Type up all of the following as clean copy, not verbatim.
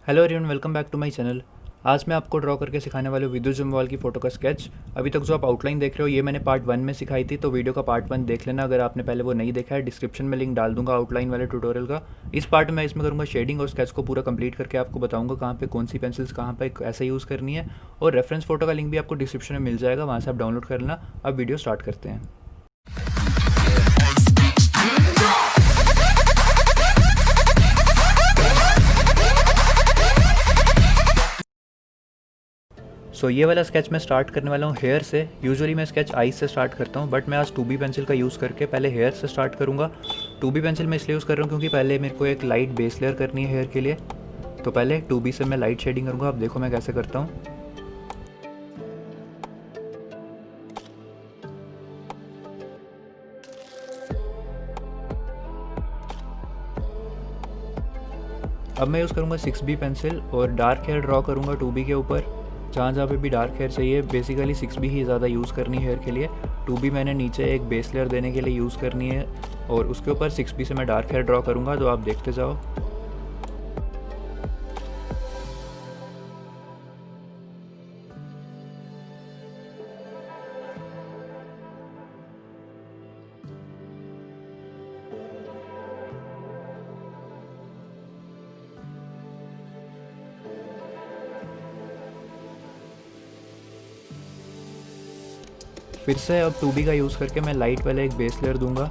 Hello everyone, welcome back to my channel. आज मैं आपको ड्रॉ करके सिखाने वाले हूँ विद्युत जम्वाल की फ़ोटो का स्केच। अभी तक जो आप आउटलाइन देख रहे हो ये मैंने पार्ट 1 में सिखाई थी, तो वीडियो का पार्ट 1 देख लेना अगर आपने पहले वो नहीं देखा है। डिस्क्रिप्शन में लिंक डाल दूंगा आउटलाइन वाले ट्यूटोरियल का। इस पार्ट में इसमें करूँगा शेडिंग और स्केच को पूरा कंप्लीट करके आपको बताऊँगा कहाँ पे कौन सी पेंसिल्स कहाँ पे ऐसे यूज़ करनी है। और रेफरेंस फ़ोटो का लिंक भी आपको डिस्क्रिप्शन में मिल जाएगा, वहाँ से आप डाउनलोड कर लेना। अब वीडियो स्टार्ट करते हैं। ये वाला स्केच मैं स्टार्ट करने वाला हूँ हेयर से। यूजुअली मैं स्केच आईज से स्टार्ट करता हूँ, बट मैं आज 2B पेंसिल का यूज़ करके पहले हेयर से स्टार्ट करूँगा। 2B पेंसिल मैं इसलिए यूज़ कर रहा हूँ क्योंकि पहले मेरे को एक लाइट बेस लेयर करनी है हेयर के लिए। तो पहले 2B से मैं लाइट शेडिंग करूँगा। अब देखो मैं कैसे करता हूँ। अब मैं यूज़ करूँगा 6B पेंसिल और डार्क हेयर ड्रॉ करूँगा 2B के ऊपर। जहाँ पे भी डार्क हेयर चाहिए, बेसिकली 6B ही ज़्यादा यूज़ करनी है हेयर के लिए। 2B मैंने नीचे एक बेस लेयर देने के लिए यूज़ करनी है और उसके ऊपर 6B से मैं डार्क हेयर ड्रॉ करूँगा, तो आप देखते जाओ। फिर से अब 2B का यूज़ करके मैं लाइट वाला एक बेस लेयर दूंगा।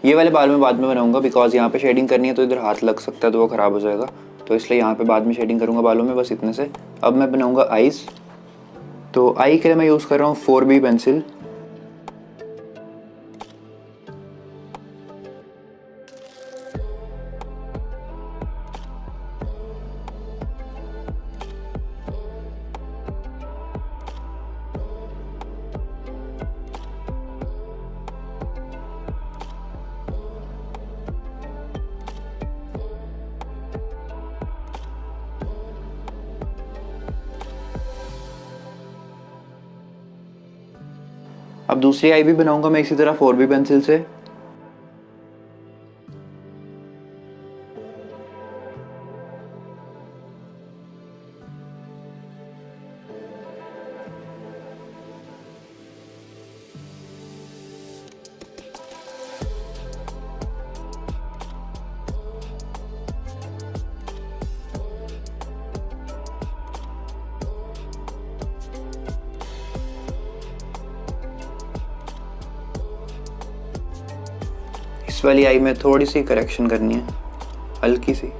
ये वाले बाल में बाद में बनाऊंगा, बिकॉज यहाँ पे शेडिंग करनी है तो इधर हाथ लग सकता है तो वो ख़राब हो जाएगा, तो इसलिए यहाँ पे बाद में शेडिंग करूँगा बालों में, बस इतने से। अब मैं बनाऊंगा आईज। तो आई के लिए मैं यूज़ कर रहा हूँ 4B पेंसिल। अब दूसरी आई भी बनाऊंगा मैं इसी तरह 4B पेंसिल से। इस वाली आई में थोड़ी सी करेक्शन करनी है, हल्की सी।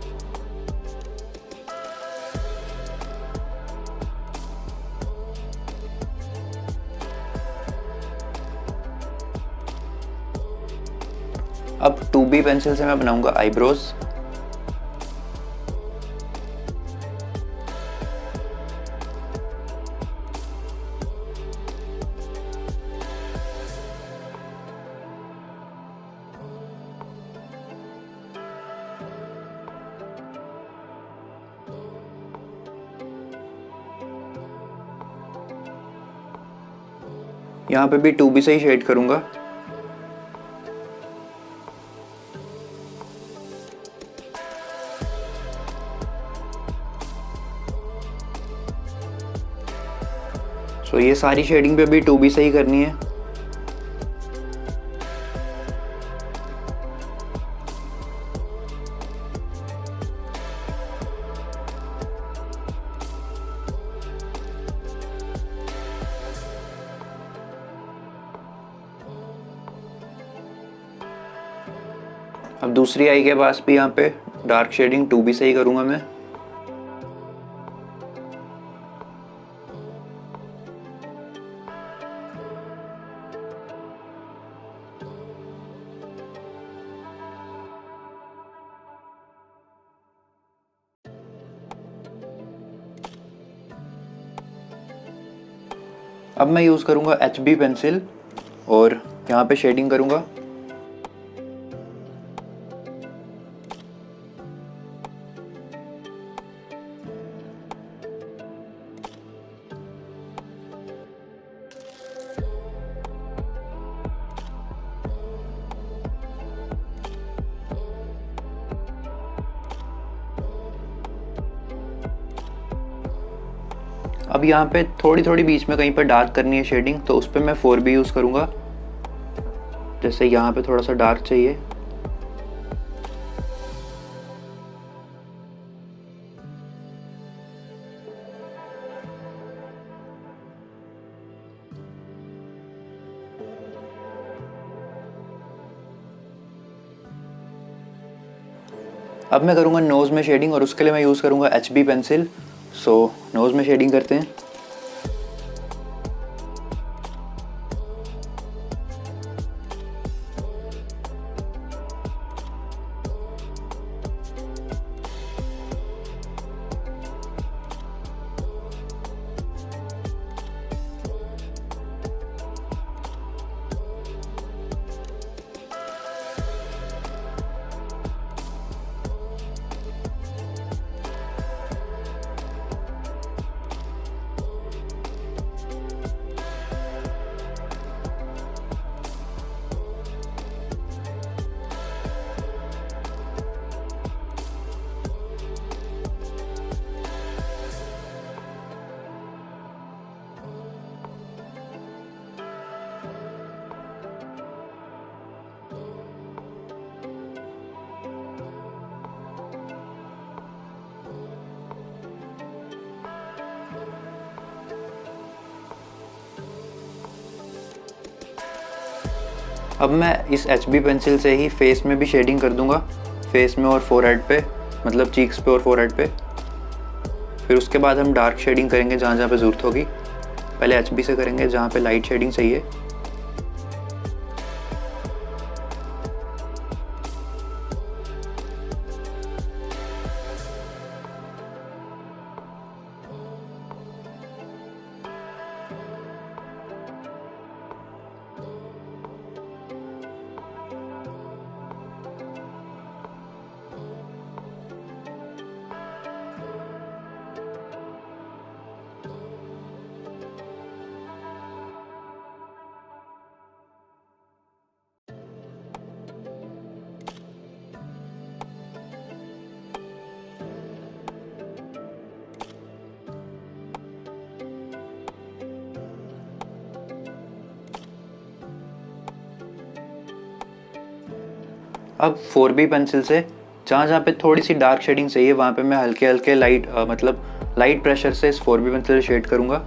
अब 2B पेंसिल से मैं बनाऊंगा आईब्रोज। यहाँ पे भी 2B से ही शेड करूंगा। सो ये सारी शेडिंग पे भी 2B से ही करनी है। अब दूसरी आई के पास भी यहाँ पे डार्क शेडिंग 2B से ही करूँगा मैं। अब मैं यूज़ करूँगा HB पेंसिल और यहाँ पे शेडिंग करूँगा। अब यहाँ पे थोड़ी थोड़ी बीच में कहीं पर डार्क करनी है शेडिंग, तो उस पर मैं 4B यूज़ करूँगा। जैसे यहाँ पे थोड़ा सा डार्क चाहिए। अब मैं करूँगा नोज़ में शेडिंग और उसके लिए मैं यूज़ करूँगा HB पेंसिल। सो नोज़ में शेडिंग करते हैं। अब मैं इस HB पेंसिल से ही फेस में भी शेडिंग कर दूंगा, फेस में और फोरहेड पे, मतलब चीक्स पे और फोरहेड पे। फिर उसके बाद हम डार्क शेडिंग करेंगे जहाँ जहाँ पे ज़रूरत होगी। पहले HB से करेंगे जहाँ पे लाइट शेडिंग चाहिए। अब 4B पेंसिल से जहाँ जहाँ पे थोड़ी सी डार्क शेडिंग चाहिए वहाँ पे मैं हल्के हल्के मतलब लाइट प्रेशर से इस 4B पेंसिल से शेड करूँगा।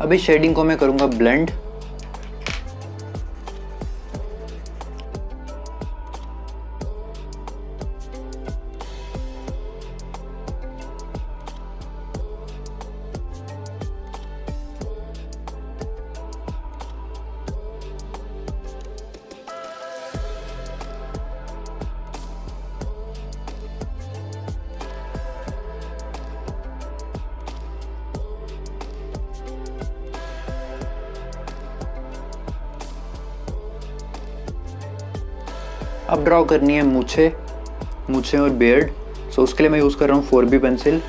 अब इस शेडिंग को मैं करूँगा ब्लेंड। अब ड्रॉ करनी है मूछें और बियर्ड। सो उसके लिए मैं यूज़ कर रहा हूँ 4B पेंसिल।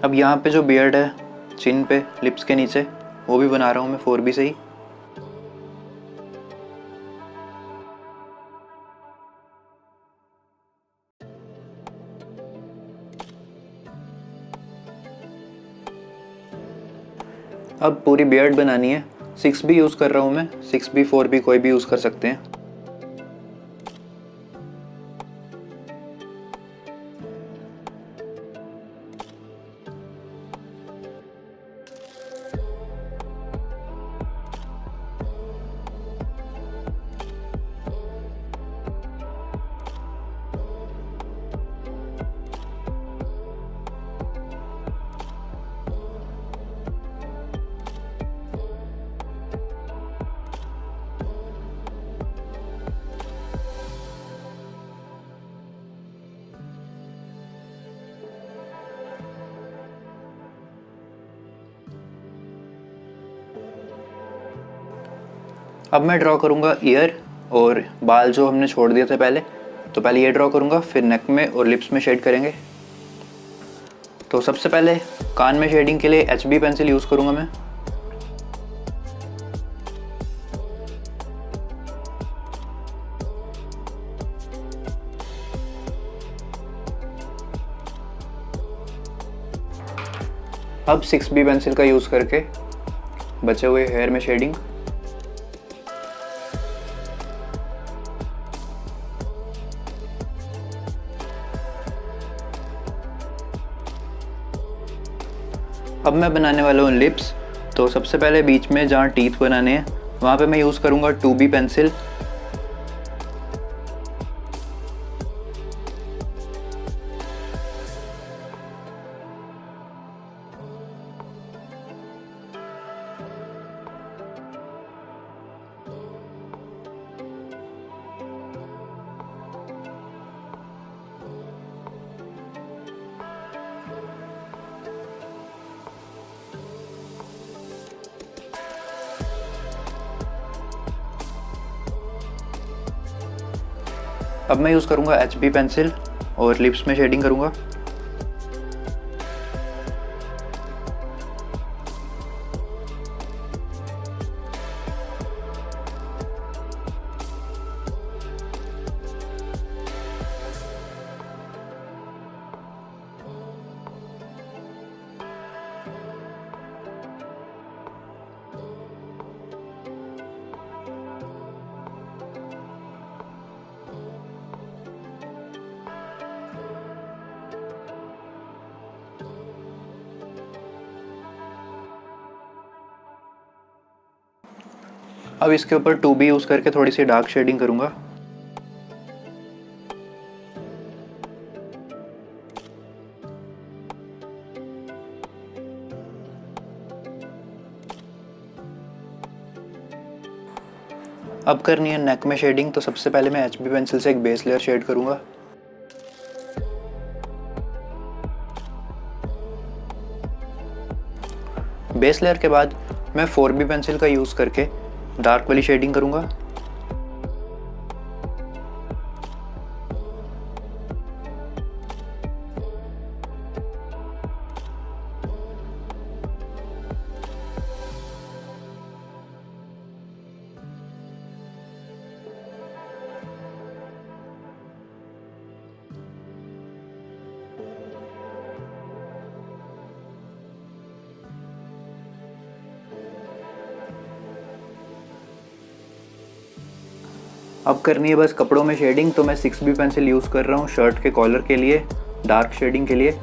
अब यहाँ पे जो बियर्ड है चिन पे, लिप्स के नीचे, वो भी बना रहा हूँ मैं 4B से ही। अब पूरी बियर्ड बनानी है। 6B यूज़ कर रहा हूँ मैं, 6B 4B कोई भी यूज़ कर सकते हैं। अब मैं ड्रॉ करूँगा ईयर और बाल जो हमने छोड़ दिए थे पहले। तो पहले ये ड्रॉ करूँगा, फिर नेक में और लिप्स में शेड करेंगे। तो सबसे पहले कान में शेडिंग के लिए HB पेंसिल यूज़ करूँगा मैं। अब 6B पेंसिल का यूज़ करके बचे हुए हेयर में शेडिंग। अब मैं बनाने वाला हूँ लिप्स। तो सबसे पहले बीच में जहाँ टीथ बनाने हैं वहाँ पे मैं यूज़ करूँगा 2B पेंसिल। अब मैं यूज़ करूँगा HB पेंसिल और लिप्स में शेडिंग करूँगा। अब इसके ऊपर 2B यूज़ करके थोड़ी सी डार्क शेडिंग करूँगा। अब करनी है नेक में शेडिंग। तो सबसे पहले मैं HB पेंसिल से एक बेस लेयर शेड करूँगा। बेस लेयर के बाद मैं 4B पेंसिल का यूज़ करके डार्क वाली शेडिंग करूँगा। अब करनी है बस कपड़ों में शेडिंग। तो मैं 6B पेंसिल यूज़ कर रहा हूँ शर्ट के कॉलर के लिए डार्क शेडिंग के लिए।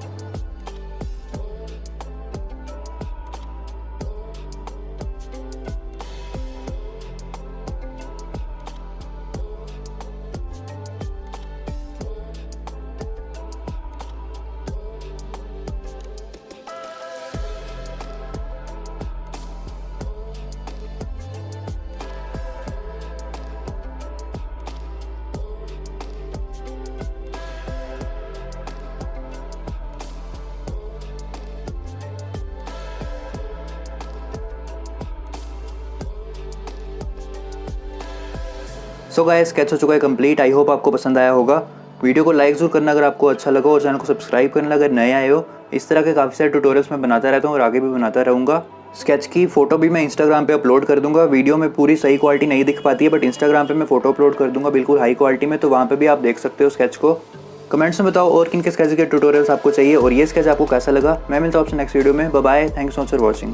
सो गाइस, स्केच हो चुका है कंप्लीट। आई होप आपको पसंद आया होगा। वीडियो को लाइक जरूर करना अगर आपको अच्छा लगा, और चैनल को सब्सक्राइब करना अगर नए आए हो। इस तरह के काफ़ी सारे ट्यूटोरियल्स मैं बनाता रहता हूँ और आगे भी बनाता रहूँगा। स्केच की फ़ोटो भी मैं इंस्टाग्राम पे अपलोड कर दूंगा। वीडियो में पूरी सही क्वालिटी नहीं दिख पाती है, बट इंस्टाग्राम पे मैं फ़ोटो अपलोड कर दूंगा बिल्कुल हाई क्वालिटी में, तो वहाँ पे भी आप देख सकते हो स्केच को। कमेंट्स में बताओ और किन के स्केच के ट्यूटोरियल्स आपको चाहिए और ये स्केच आपको कैसा लगा। मैं मिलता हूँ आपसे नेक्स्ट वीडियो में। Bye bye, thanks so much for watching.